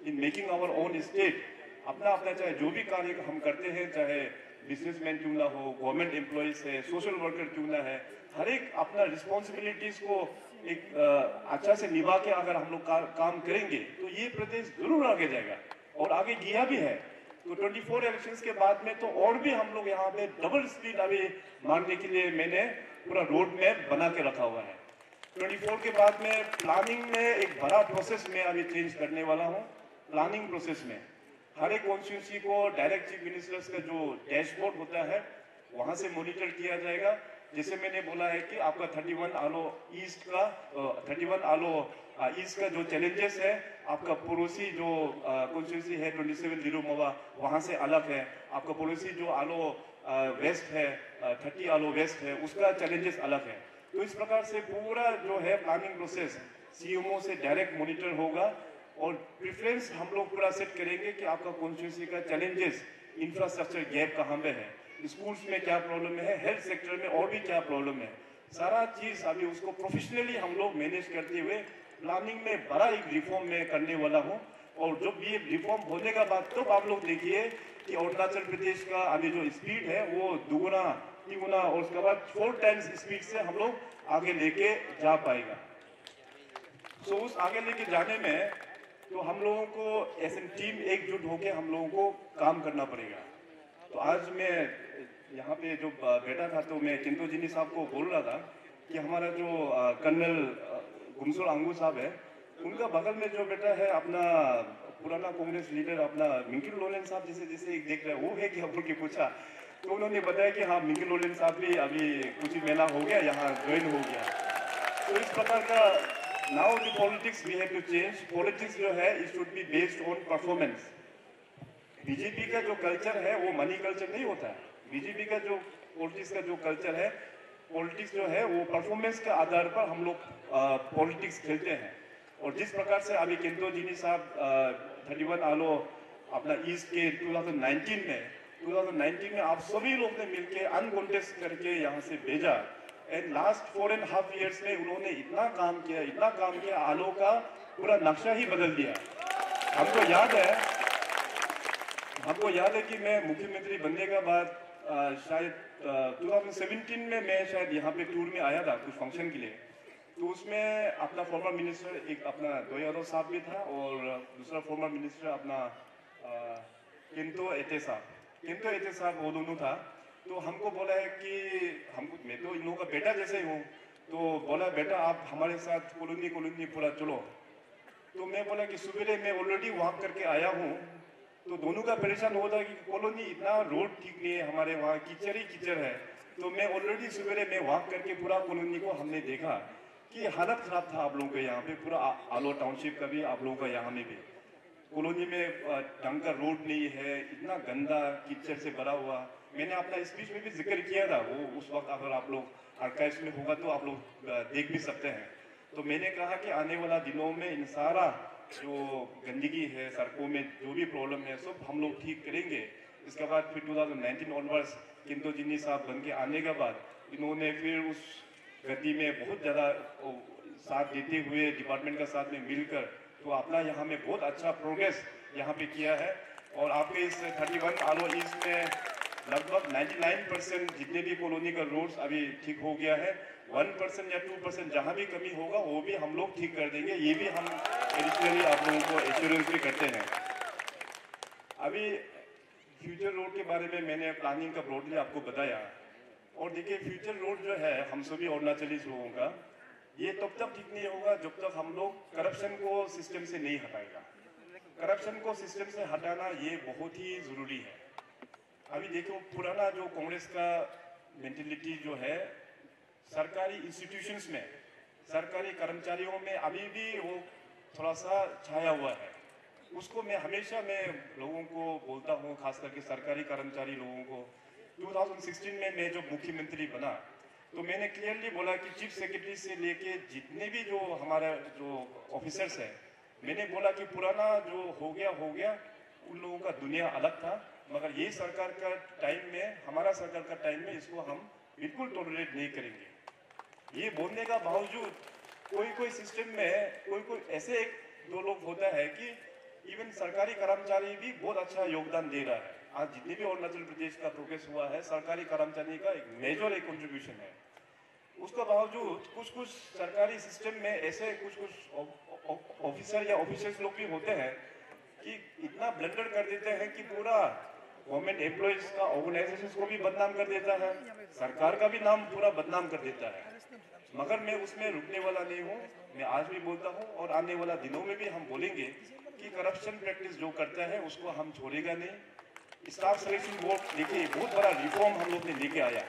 in making our own state. अपना अपना चाहे जो भी कार्य हम करते हैं, चाहे बिजनेसमैन क्यों ना हो, गवर्नमेंट एम्प्लॉइज है, सोशल वर्कर क्यों ना है, हर एक अपना रिस्पॉन्सिबिलिटीज को एक अच्छा से निभा के अगर हम लोग काम करेंगे तो ये प्रदेश जरूर आगे जाएगा और आगे गया भी है। तो 24 इलेक्शंस के बाद में तो और भी हम लोग यहाँ पे डबल स्पीड अभी मारने के लिए मैंने पूरा रोड मैप बना के रखा हुआ है। 24 के बाद में प्लानिंग में एक बड़ा प्रोसेस में अभी चेंज करने वाला हूँ। प्लानिंग प्रोसेस में हर एक कॉन्स्टिट्यूंसी को डायरेक्ट चीफ मिनिस्टर्स का जो डैशबोर्ड होता है वहां से मॉनिटर किया जाएगा। जैसे मैंने बोला है कि आपका 31 आलो ईस्ट का जो चैलेंजेस है, आपका पड़ोसी जो कॉन्स्टिट्यूंसी है 27 जीरो मोवा वहां से अलग है। आपका पड़ोसी जो आलो वेस्ट है 30 आलो वेस्ट है, उसका चैलेंजेस अलग है। तो इस प्रकार से पूरा जो है प्लानिंग प्रोसेस सीएमओ से डायरेक्ट मॉनिटर होगा और प्रेफरेंस हम लोग पूरा सेट करेंगे कि आपका कॉन्स्टिट्यूंसी का चैलेंजेस, इंफ्रास्ट्रक्चर गैप कहाँ पे है, स्कूल्स में क्या प्रॉब्लम है, हेल्थ सेक्टर में और भी क्या प्रॉब्लम है, सारा चीज अभी उसको प्रोफेशनली हम लोग मैनेज करते हुए प्लानिंग में बड़ा एक रिफॉर्म में करने वाला हूँ। और जब ये रिफॉर्म होने का बाद तो आप लोग देखिए कि अरुणाचल प्रदेश का अभी जो स्पीड है वो दुगुना तिगुना और उसके बाद 4 टाइम्स स्पीड से हम लोग आगे लेके जा पाएगा। सो उस आगे लेके जाने में तो हम लोगों को एज एन टीम एकजुट होकर हम लोगों को काम करना पड़ेगा। तो आज मैं यहाँ पे जो बैठा था तो मैं चिंतो जिनी साहब को बोल रहा था कि हमारा जो कर्नल गुमसोल अंगू साहब है, उनका बगल में जो बेटा है अपना पुराना कांग्रेस लीडर अपना मिंकिल लोलेन साहब जैसे एक देख रहे हैं, वो है क्या बोल के पूछा तो उन्होंने बताया कि हाँ मिंकिल लोलेन साहब भी अभी कुछ ही महीना हो गया यहाँ ज्वाइन हो गया। तो इस प्रकार का now the politics we have to change. Politics जो है it should be based on performance. BJP का जो कल्चर है वो मनी कल्चर नहीं होता है। बीजेपी का जो पॉलिटिक्स का जो कल्चर है, पॉलिटिक्स जो है वो परफॉर्मेंस के आधार पर हम लोग पॉलिटिक्स खेलते हैं। और जिस प्रकार से अभी किंतो जिनी साहब 31 आलो अपना ईस्ट के 2019 में आप सभी लोग ने मिलकर अनकॉन्टेस्ट करके यहाँ से भेजा। एंड लास्ट 4.5 years में उन्होंने इतना काम किया आलो का पूरा नक्शा ही बदल दिया। हमको याद है कि मैं मुख्यमंत्री बनने के बाद शायद 2017 में मैं शायद यहाँ पे टूर में आया था कुछ फंक्शन के लिए। तो उसमें अपना फॉर्मर मिनिस्टर एक अपना दोयादव साहब भी था और दूसरा फॉर्मर मिनिस्टर अपना किंतो एते साहब वो दोनों था। तो हमको बोला है कि मैं तो इन लोगों का बेटा जैसे ही हूँ, तो बोला बेटा आप हमारे साथ कॉलोनी पूरा चलो। तो मैं बोला कि सुबह मैं ऑलरेडी वॉक करके आया हूँ, तो दोनों का परेशान होता है कि कॉलोनी इतना रोड ठीक नहीं है, हमारे वहाँ कीचड़ ही कीचड़ है। तो मैं ऑलरेडी सुबह में वॉक करके पूरा कॉलोनी को हमने देखा कि हालत खराब था आप लोगों के यहाँ पे, पूरा आलो टाउनशिप का भी आप लोगों का यहाँ में भी कॉलोनी में ढंग का रोड नहीं है, इतना गंदा कीचड़ से भरा हुआ। मैंने अपना स्पीच में भी जिक्र किया था, वो उस वक्त अगर आप लोग आर्काइव्स में होगा तो आप लोग देख भी सकते हैं। तो मैंने कहा कि आने वाला दिनों में इन सारा जो गंदगी है, सड़कों में जो भी प्रॉब्लम है, सब हम लोग ठीक करेंगे। इसके बाद फिर 2019 ऑनवर्ड्स किंतो जिनी साहब बन के आने के बाद इन्होंने फिर उस गति में बहुत ज़्यादा साथ देते हुए डिपार्टमेंट का साथ में मिलकर तो अपना यहाँ में बहुत अच्छा प्रोग्रेस यहाँ पे किया है। और आपके इस 31 आलो ईस्ट में लगभग 99% जितने भी कॉलोनी का रोड्स अभी ठीक हो गया है। 1% या 2% जहाँ भी कमी होगा वो भी हम लोग ठीक कर देंगे। ये भी हम एडिशनली आप लोगों को एश्योरेंस भी करते हैं। अभी फ्यूचर रोड के बारे में मैंने प्लानिंग का ब्रॉडली आपको बताया। और देखिए फ्यूचर रोड जो है हम सभी अरुणाचली लोगों का, ये तब तक ठीक नहीं होगा जब तक हम लोग करप्शन को सिस्टम से नहीं हटाएगा। करप्शन को सिस्टम से हटाना ये बहुत ही जरूरी है। अभी देखो पुराना जो कांग्रेस का मेंटेलिटी जो है, सरकारी इंस्टीट्यूशंस में सरकारी कर्मचारियों में अभी भी वो थोड़ा सा छाया हुआ है। उसको मैं हमेशा लोगों को बोलता हूँ, खास करके सरकारी कर्मचारी लोगों को। 2016 में मैं जब मुख्यमंत्री बना तो मैंने क्लियरली बोला कि चीफ सेक्रेटरी से लेके जितने भी जो हमारा जो ऑफिसर्स है, मैंने बोला कि पुराना जो हो गया उन लोगों का दुनिया अलग था मगर ये सरकार का टाइम में, हमारा सरकार का टाइम में इसको हम बिल्कुल टॉलरेट नहीं करेंगे। ये बोलने का बावजूद कोई सिस्टम में कोई ऐसे एक दो लोग होता है कि इवन सरकारी कर्मचारी भी बहुत अच्छा योगदान दे रहा है। आज जितने भी अरुणाचल प्रदेश का प्रोग्रेस हुआ है, सरकारी कर्मचारी का एक मेजर एक कंट्रीब्यूशन है। उसके बावजूद कुछ सरकारी सिस्टम में ऐसे कुछ ऑफिसर या ऑफिसर्स लोग भी होते हैं कि इतना ब्लंडर कर देते हैं कि पूरा गवर्नमेंट एम्प्लॉइज का ऑर्गेनाइजेशन को भी बदनाम कर देता है, सरकार का भी नाम पूरा बदनाम कर देता है। मगर मैं उसमें रुकने वाला नहीं हूँ। मैं आज भी बोलता हूँ और आने वाला दिनों में भी हम बोलेंगे कि करप्शन प्रैक्टिस जो करता है उसको हम छोड़ेगा नहीं। स्टाफ सिलेक्शन बोर्ड देखिए, बहुत बड़ा रिफॉर्म हम लोग ने लेके आया।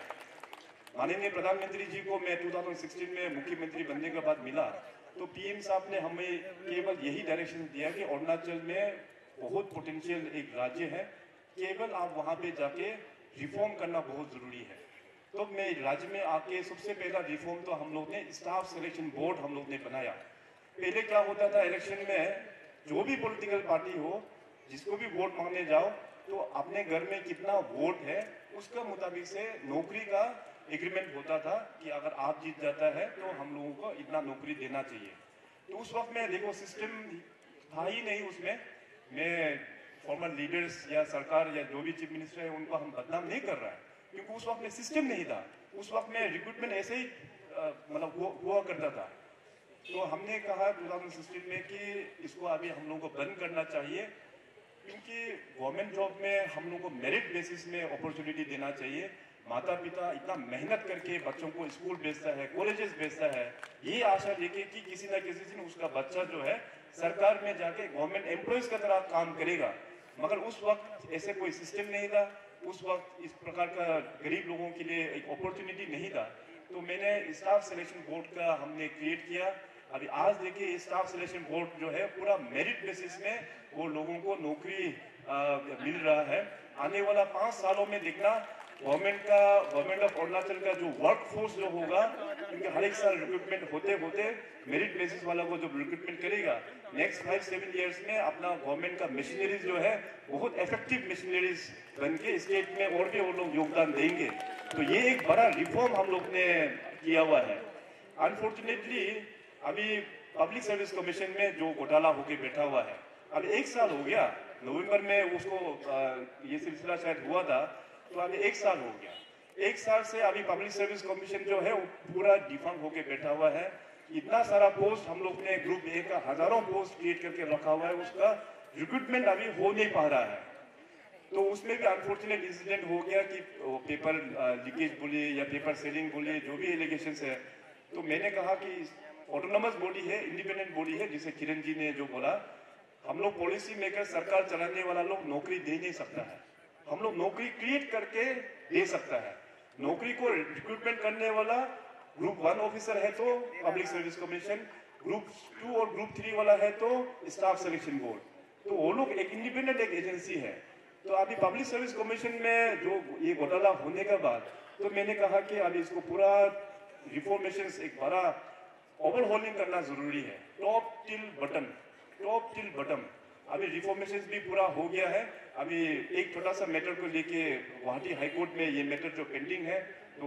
माननीय प्रधानमंत्री जी को मैं 2016 में मुख्यमंत्री बनने के बाद मिला तो पीएम साहब ने हमें केवल यही डायरेक्शन दिया कि अरुणाचल में बहुत पोटेंशियल एक राज्य है, केवल आप वहां पे जाके रिफॉर्म करना बहुत जरूरी है। तो मैं राज्य में आके सबसे पहला रिफॉर्म तो हम लोग ने स्टाफ सिलेक्शन बोर्ड हम लोग ने बनाया। पहले क्या होता था, इलेक्शन में जो भी पॉलिटिकल पार्टी हो, जिसको भी वोट मांगने जाओ तो अपने घर में कितना वोट है उसका मुताबिक से नौकरी का एग्रीमेंट होता था कि अगर आप जीत जाता है तो हम लोगों को इतना नौकरी देना चाहिए। तो उस वक्त में देखो सिस्टम था ही नहीं उसमें। मैं फॉर्मर लीडर्स या सरकार या जो भी चीफ मिनिस्टर है उनको हम बदनाम नहीं कर रहा है, क्योंकि उस वक्त में सिस्टम नहीं था। उस वक्त में रिक्रूटमेंट ऐसे ही मतलब हुआ करता था। तो हमने कहा 2016 में कि इसको अभी हम लोगों को बंद करना चाहिए, क्योंकि गवर्नमेंट जॉब में हम लोगों को मेरिट बेसिस में अपॉर्चुनिटी देना चाहिए। माता पिता इतना मेहनत करके बच्चों को स्कूल भेजता है, कॉलेजेस भेजता है, ये आशा लेके कि किसी ना किसी दिन उसका बच्चा जो है सरकार में जाके गवर्नमेंट एम्प्लॉयज की तरह काम करेगा। मगर उस वक्त ऐसे कोई सिस्टम नहीं था, उस वक्त इस प्रकार का गरीब लोगों के लिए एक अपॉर्चुनिटी नहीं था। तो मैंने स्टाफ सिलेक्शन बोर्ड का हमने क्रिएट किया। अभी आज देखिए स्टाफ सिलेक्शन बोर्ड जो है पूरा मेरिट बेसिस में वो लोगों को नौकरी मिल रहा है। आने वाला 5 सालों में देखना गवर्नमेंट ऑफ अरुणाचल का जो वर्क फोर्स जो होगा, क्योंकि हर एक साल रिक्रूटमेंट होते मेरिट बेसिस वाला को जो रिक्रूटमेंट करेगा, नेक्स्ट 5-7 ईयर्स में अपना गवर्नमेंट का मशीनरीज जो है बहुत इफेक्टिव मशीनरीज बन के स्टेट में और भी वो लोग योगदान देंगे। तो ये एक बड़ा रिफॉर्म हम लोग ने किया हुआ है। अनफॉर्चुनेटली अभी पब्लिक सर्विस कमीशन में जो घोटाला होके बैठा हुआ है, अब 1 साल हो गया। नवंबर में उसको ये सिलसिला शायद हुआ था, तो अभी 1 साल हो गया। 1 साल से अभी पब्लिक सर्विस कमीशन जो है वो पूरा डिफंग होके बैठा हुआ है। इतना सारा पोस्ट हम लोग ने ग्रुप ए का हजारों पोस्ट क्रिएट करके रखा हुआ है, उसका रिक्रूटमेंट अभी हो नहीं पा रहा है। तो उसमें भी अनफॉर्चुनेट इंसिडेंट हो गया कि पेपर लीकेज बोलिए या पेपर सेलिंग बोलिए, जो भी एलिगेशंस है। तो मैंने कहा कि ऑटोनोमस बॉडी है, इंडिपेंडेंट बॉडी है, जिसे किरण जी ने जो बोला, हम लोग पॉलिसी मेकर, सरकार चलाने वाला लोग नौकरी दे नहीं सकता है। हम लोग नौकरी क्रिएट करके दे सकता है। नौकरी को रिक्रूटमेंट करने वाला ग्रुप 1 ऑफिसर है तो पब्लिक सर्विस कमीशन, ग्रुप 2 और ग्रुप 3 वाला है तो स्टाफ सिलेक्शन बोर्ड। तो वो लोग एक इंडिपेंडेंट एक एजेंसी है। तो अभी पब्लिक सर्विस कमीशन में जो ये घोटाला होने के बाद तो मैंने कहा कि अभी इसको पूरा रिफॉर्मेशन एक बड़ा ओवरहॉलिंग करना जरूरी है, टॉप टिल बटम। अभी रिफॉर्मेशन भी पूरा हो गया है। अभी एक छोटा सा मैटर को लेके गुवाहाटी हाईकोर्ट में ये मैटर जो पेंडिंग है, तो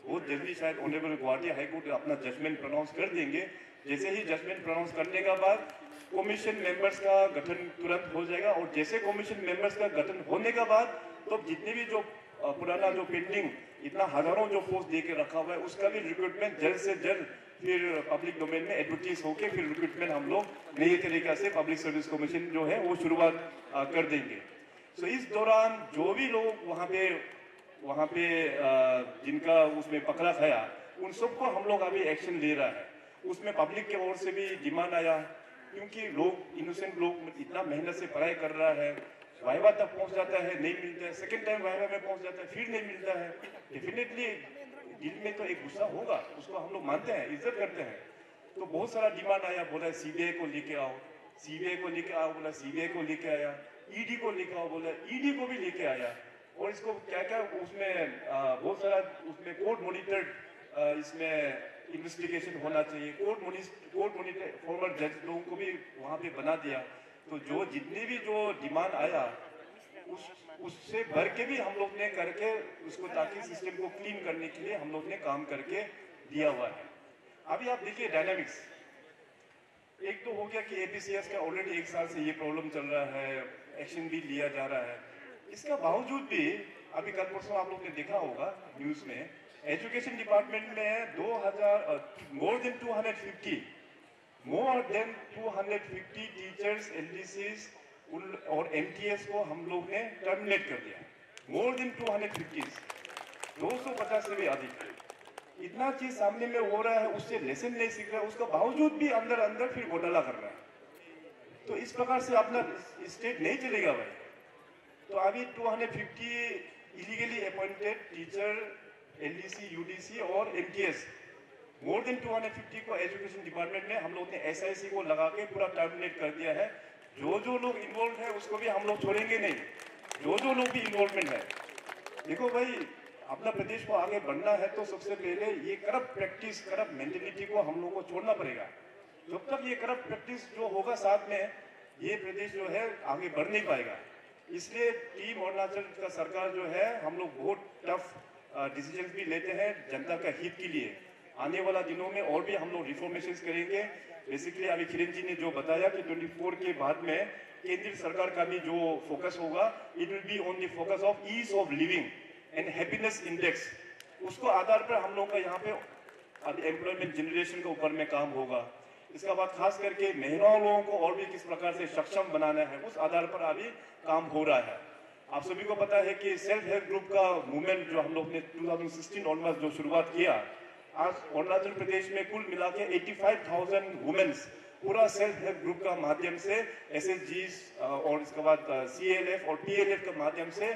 बहुत जल्दी शायद ऑनरेबल गुवाहाटी हाईकोर्ट अपना जजमेंट प्रोनाउंस कर देंगे। जैसे ही जजमेंट प्रोनाउंस करने के बाद कमीशन मेंबर्स का गठन तुरंत हो जाएगा, और जैसे कमीशन मेंबर्स का गठन होने के बाद तो जितने भी जो पुराना जो पेंडिंग इतना हजारों जो पोस्ट दे के रखा हुआ है उसका भी रिक्रूटमेंट जल्द से जल्द फिर पब्लिक डोमेन में एडवर्टाइज होके फिर रिक्रूटमेंट हम लोग नए तरीका से पब्लिक सर्विस कमीशन जो है वो शुरुआत कर देंगे। तो इस दौरान जो भी लोग वहाँ पे जिनका उसमें पकड़ा गया उन सबको हम लोग अभी एक्शन ले रहा है। उसमें पब्लिक के ओर से भी डिमांड आया, क्योंकि लोग इनोसेंट लोग इतना मेहनत से पढ़ाई कर रहा है, वाइवा तक पहुंच जाता है, नहीं मिलता है, सेकंड टाइम वाइवा में पहुंच जाता है, फिर नहीं मिलता है। डेफिनेटली दिल में तो एक गुस्सा होगा, उसको हम लोग मानते हैं, इज्जत करते हैं। तो बहुत सारा डिमांड आया, बोला सीबीआई को लेके आओ, सीबीआई को लेके आओ, बोला सीबीआई को लेके आया, ईडी को लेके आओ, बोला ईडी को भी लेके आया। और इसको क्या क्या उसमें बहुत सारा उसमें कोर्ट मॉनिटर्ड इसमें इन्वेस्टिगेशन होना चाहिए, कोर्ट मॉनिटर फॉर्मर जज लोगों को भी वहाँ पे बना दिया। तो जो जितने भी जो डिमांड आया उससे भर के भी हम लोग ने करके उसको, ताकि सिस्टम को क्लीन करने के लिए हम लोग ने काम करके दिया हुआ है। अभी आप देखिए डायनामिक्स, एक तो हो गया कि एपीसीएस का ऑलरेडी 1 साल से ये प्रॉब्लम चल रहा है, एक्शन भी लिया जा रहा है। इसका बावजूद भी अभी कल परसों आप लोग ने देखा होगा न्यूज में, एजुकेशन डिपार्टमेंट में मोर देन 250 टीचर्स, एलडीसीज और एमटीएस को हम लोग ने टर्मिनेट कर दिया। मोर देन 250, 250 से भी अधिक। इतना चीज सामने में हो रहा है, उससे लेसन नहीं सीख रहा है, उसका बावजूद भी अंदर अंदर फिर घोटाला कर रहा है। तो इस प्रकार से अपना स्टेट नहीं चलेगा भाई। तो अभी 250 illegally appointed teacher, LDC, UDC और एमटीएस, मोर देन 250 को एजुकेशन डिपार्टमेंट में हम लोग ने एसआईसी को लगा के पूरा टर्मिनेट कर दिया है। जो लोग इन्वॉल्व है उसको भी हम लोग छोड़ेंगे नहीं, जो लोग भी इन्वॉल्वमेंट है। देखो भाई, अपना प्रदेश को आगे बढ़ना है तो सबसे पहले ये करप्ट प्रैक्टिस, करप्ट मेंटेलिटी को हम लोगों को छोड़ना पड़ेगा। जब तक ये करप्ट प्रैक्टिस जो होगा साथ में, ये प्रदेश जो है आगे बढ़ नहीं पाएगा। इसलिए टीम अरुणाचल का सरकार जो है, हम लोग बहुत टफ डिसीजन भी लेते हैं जनता का हित के लिए। आने वाला दिनों में और भी हम लोग रिफॉर्मेशन करेंगे। बेसिकली अभी किरण जी ने जो बताया कि 24 के बाद में केंद्रीय सरकार का भी जो फोकस होगा, it will be on the focus of ease of living and happiness index. उसको आधार पर हम लोग का यहाँ पे अभी एम्प्लॉयमेंट जनरेशन के ऊपर में काम होगा। इसका बाद खास करके महिलाओं लोगों को और भी किस प्रकार से सक्षम बनाना है, उस आधार पर अभी काम हो रहा है। आप सभी को पता है कि सेल्फ हेल्प ग्रुप का मूवमेंट जो हम लोग ने 2016 ऑनवर्ड जो शुरुआत किया, आज अरुणाचल प्रदेश में कुल मिला के 85,000 वुमेन्स पूरा सेल्फ हेल्प ग्रुप का माध्यम से एसएचजीज और इसके बाद सीएलएफ और पीएलएफ के माध्यम से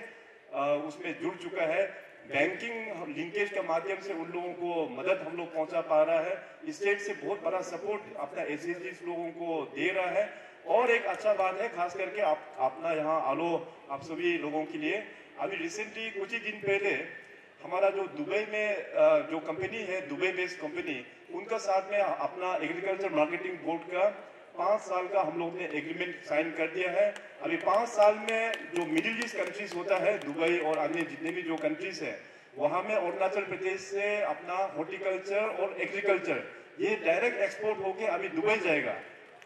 उसमें जुड़ चुका है। बैंकिंग लिंकेज के माध्यम से उन लोगों को मदद हम लोग पहुंचा पा रहा है। स्टेट से बहुत बड़ा सपोर्ट अपना एसएचजीज लोगों को दे रहा है। और एक अच्छा बात है, खास करके अपना यहाँ आलो आप सभी लोगों के लिए, अभी रिसेंटली कुछ ही दिन पहले हमारा जो दुबई में जो कंपनी है, दुबई बेस्ड कंपनी, उनका साथ में अपना एग्रीकल्चर मार्केटिंग बोर्ड का 5 साल का हम लोग ने एग्रीमेंट साइन कर दिया है। अभी 5 साल में जो मिडिल ईस्ट कंट्रीज होता है, दुबई और अन्य जितने भी जो कंट्रीज है, वहां में अरुणाचल प्रदेश से अपना हॉर्टिकल्चर और एग्रीकल्चर ये डायरेक्ट एक्सपोर्ट होके अभी दुबई जाएगा,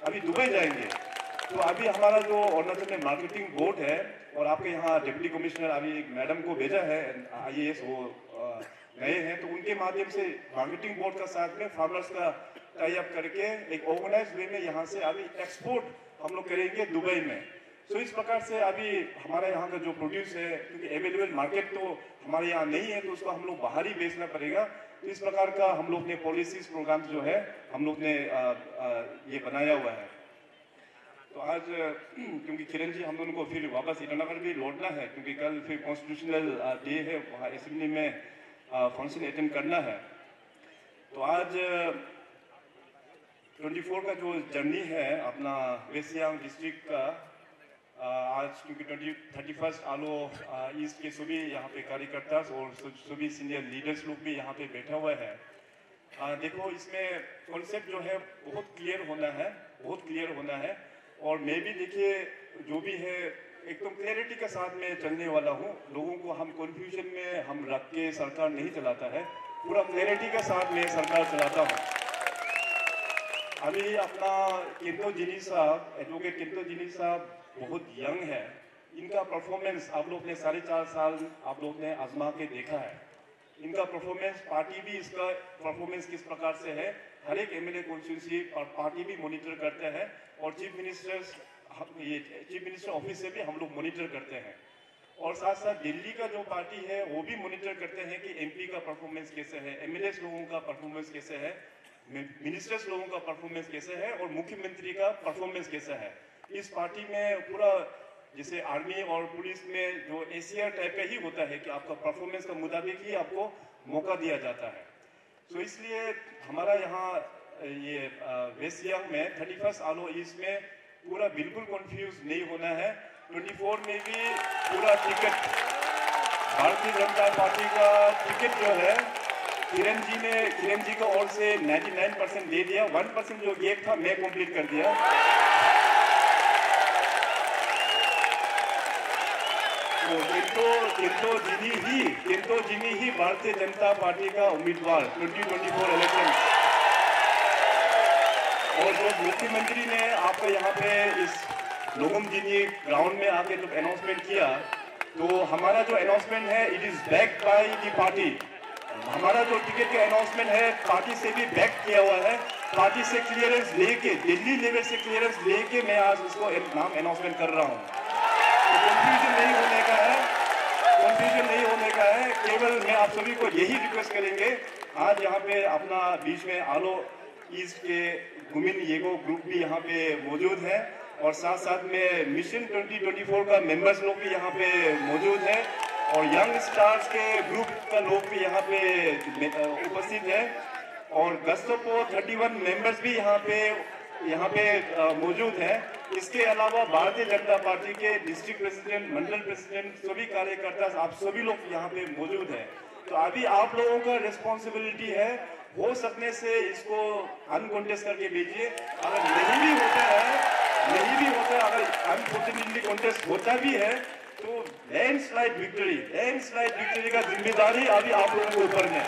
अभी दुबई जाएंगे। तो अभी हमारा जो अरुणाचल में मार्केटिंग बोर्ड है, और आपके यहाँ डिप्टी कमिश्नर अभी एक मैडम को भेजा है, IAS वो गए हैं, तो उनके माध्यम से मार्केटिंग बोर्ड का साथ में फार्मर्स का टाई अप करके एक ऑर्गेनाइज वे में यहाँ से अभी एक्सपोर्ट हम लोग करेंगे दुबई में। सो इस प्रकार से अभी हमारे यहाँ का जो प्रोड्यूस है, क्योंकि अवेलेबल मार्केट तो हमारे यहाँ नहीं है, तो उसको हम लोग बाहर ही बेचना पड़ेगा। तो इस प्रकार का हम लोग ने पॉलिसीज प्रोग्राम जो है हम लोग ने ये बनाया हुआ है। तो आज क्योंकि किरण जी हम लोगों को फिर वापस ईटानगर भी लौटना है, क्योंकि कल फिर कॉन्स्टिट्यूशनल डे है, वहाँ असेंबली में फंक्शन अटेंड करना है। तो आज 24 का जो जर्नी है अपना वेस्ट सियांग डिस्ट्रिक्ट का, आज क्योंकि 31 आलो ईस्ट के सभी यहाँ पे कार्यकर्ता और सभी सीनियर लीडर्स लोग भी यहाँ पे बैठा हुआ है। देखो, इसमें कॉन्सेप्ट जो है बहुत क्लियर होना है, बहुत क्लियर होना है। और मैं भी देखिए जो भी है एकदम क्लैरिटी के साथ में चलने वाला हूँ। लोगों को हम कन्फ्यूजन में हम रख के सरकार नहीं चलाता है, पूरा क्लैरिटी के साथ में सरकार चलाता हूँ। अभी अपना किंतो जिनी साहब, एडवोकेट किंतो जिनी साहब बहुत यंग है। इनका परफॉर्मेंस आप लोग ने 4.5 साल आप लोग ने आजमा के देखा है। इनका परफॉर्मेंस, पार्टी भी इसका परफॉर्मेंस किस प्रकार से है, हर एक एमएलए कॉन्स्टिट्यूंसी और पार्टी भी मॉनिटर करते हैं, और चीफ मिनिस्टर ऑफिस से भी हम लोग मॉनिटर करते हैं। और साथ साथ दिल्ली का जो पार्टी है वो भी मॉनिटर करते हैं कि एमपी का परफॉर्मेंस कैसे है, एमएलए लोगों का परफॉर्मेंस कैसे है, मिनिस्टर्स लोगों का परफॉर्मेंस कैसे है, और मुख्यमंत्री का परफॉर्मेंस कैसा है। इस पार्टी में पूरा जैसे आर्मी और पुलिस में जो एसीआर टाइप का ही होता है कि आपका परफॉर्मेंस के मुताबिक ही आपको मौका दिया जाता है। तो इसलिए हमारा यहाँ ये वेस्ट सियांग में 31 आलो ईस्ट में पूरा बिल्कुल कंफ्यूज नहीं होना है। 24 में भी पूरा टिकट, भारतीय जनता पार्टी का टिकट जो है किरण जी को ओर से 99% दे दिया। 1% जो गैप था मैं कंप्लीट कर दिया। किंतो जिनी ही भारतीय जनता पार्टी का उम्मीदवार 2024 इलेक्शन। और जो मुख्यमंत्री ने आपको यहाँ पे इस लोगम जिनी ग्राउंड में आके जब अनाउंसमेंट किया, तो हमारा जो अनाउंसमेंट है it is backed by the party. हमारा जो टिकट का अनाउंसमेंट है पार्टी से भी बैक किया हुआ है। पार्टी से क्लियरेंस लेके, दिल्ली लेवल से क्लियरेंस लेके मैं आज इसको नाम अनाउंसमेंट कर रहा हूँ। तो कंफ्यूजन नहीं होने का है। केवल मैं आप सभी को यही रिक्वेस्ट करेंगे, आज यहाँ पे अपना बीच में आलो ईस्ट के गुमिन येगो ग्रुप भी यहाँ पे मौजूद है और साथ साथ में मिशन 2024 का मेंबर्स लोग भी यहाँ पे मौजूद है और यंग स्टार्स के ग्रुप का लोग भी यहाँ पे उपस्थित है और गस्तोपो 31 मेंबर्स भी यहाँ पे मौजूद है। इसके अलावा भारतीय जनता पार्टी के डिस्ट्रिक्ट प्रेसिडेंट, मंडल प्रेसिडेंट, सभी कार्यकर्ता आप सभी लोग यहाँ पे मौजूद है। तो अभी आप लोगों का रिस्पॉन्सिबिलिटी है, हो सकने से इसको अनकॉन्टेस्ट करके भेजिए। अगर नहीं भी होता है, अगर अनफॉर्चुनेटली कॉन्टेस्ट होता भी है तो लैंडस्लाइड विक्ट्री का जिम्मेदारी अभी आप लोगों के ऊपर है।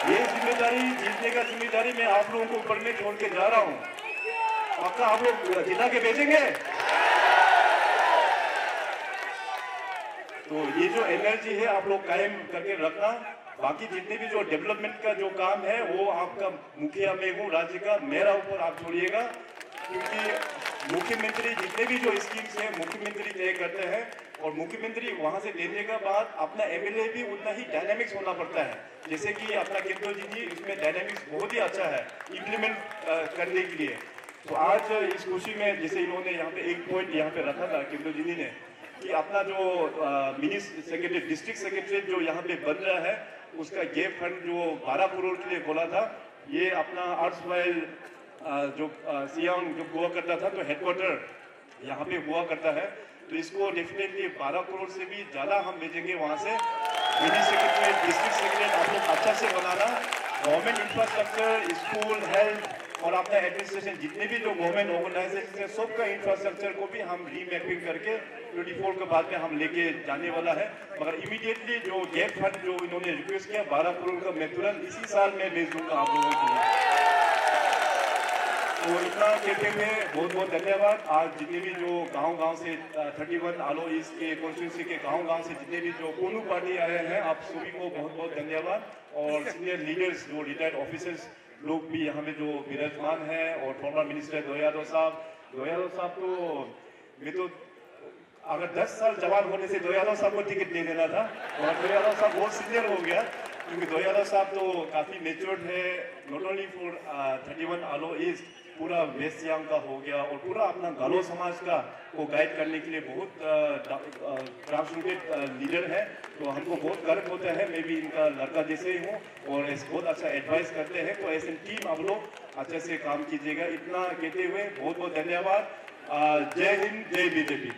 ये जिम्मेदारी, जीतने का जिम्मेदारी मैं आप लोगों के ऊपर में छोड़ के जा रहा हूँ। पक्का आप लोग जिता के भेजेंगे? तो ये जो एनर्जी है आप लोग कायम करके रखना। बाकी जितने भी जो डेवलपमेंट का जो काम है वो आपका मुखिया में हूँ राज्य का, मेरा ऊपर आप छोड़िएगा, क्योंकि मुख्यमंत्री जितने भी जो स्कीम्स है मुख्यमंत्री तय करते हैं और मुख्यमंत्री वहां से देने के बाद अपना एमएलए भी उतना ही डायनामिक्स होना पड़ता है। जैसे कि अपना किंतो जी इसमें डायनामिक्स बहुत ही अच्छा है इम्प्लीमेंट करने के लिए। तो आज इस खुशी में जैसे इन्होंने यहाँ पे एक पॉइंट यहाँ पे रखा था किंतो जी ने कि अपना जो मिनी सेक्रेटरी, डिस्ट्रिक्ट सेक्रेटरी जो यहाँ पे बन रहा है उसका गैप फंड जो 12 करोड़ के लिए बोला था, ये अपना अर्सवाइल जो सियांग जो हुआ करता था तो हेडक्वार्टर यहाँ पे हुआ करता है, तो इसको डेफिनेटली 12 करोड़ से भी ज्यादा हम भेजेंगे वहां से। मिनी सेक्रेटरी, डिस्ट्रिक्ट सेक्रेटरी आप लोग अच्छा से बनाना, गवर्नमेंट इंफ्रास्ट्रक्चर, स्कूल, हेल्थ और अपना एडमिनिस्ट्रेशन जितने भी जो गवर्नमेंट ऑर्गेनाइजेशन है सबका इंफ्रास्ट्रक्चर को भी हम रीमैपिंग करके 24 के बाद में हम लेके जाने वाला है। मगर इमीडिएटली जो गैप फंड जो इन्होंने रिक्वेस्ट किया 12 करोड़ का मैं तुरंत इसी साल में भेज दूंगा आप लोगों के लिए। तो इतना कहते हुए बहुत बहुत धन्यवाद। आज जितने भी जो गांव से 31 आलो ईस्ट के कॉन्स्टिट्यूंसी के गांव से जितने भी जो कोनू पार्टी आए हैं आप सभी को बहुत बहुत धन्यवाद। और सीनियर लीडर्स जो रिटायर्ड ऑफिसर्स लोग भी यहाँ में जो विराजमान है और फॉर्मर मिनिस्टर दो यादव साहब तो मैं तो अगर 10 साल जवान होने से दो यादव साहब को टिकट दे देना था और दो यादव साहब बहुत सीनियर हो गया, क्योंकि दो यादव साहब तो काफी मेच्योर्ड है, not only for 31 Aalo East, पूरा वेस्ट सियांग का हो गया और पूरा अपना गालो समाज का को गाइड करने के लिए बहुत ग्रास रूटेड लीडर है। तो हमको बहुत गर्व होता है, मैं भी इनका लड़का जैसे ही हूँ और बहुत अच्छा एडवाइस करते हैं। तो ऐसे टीम आप लोग अच्छे से काम कीजिएगा। इतना कहते हुए बहुत बहुत धन्यवाद। जय हिंद, जय बीजेपी।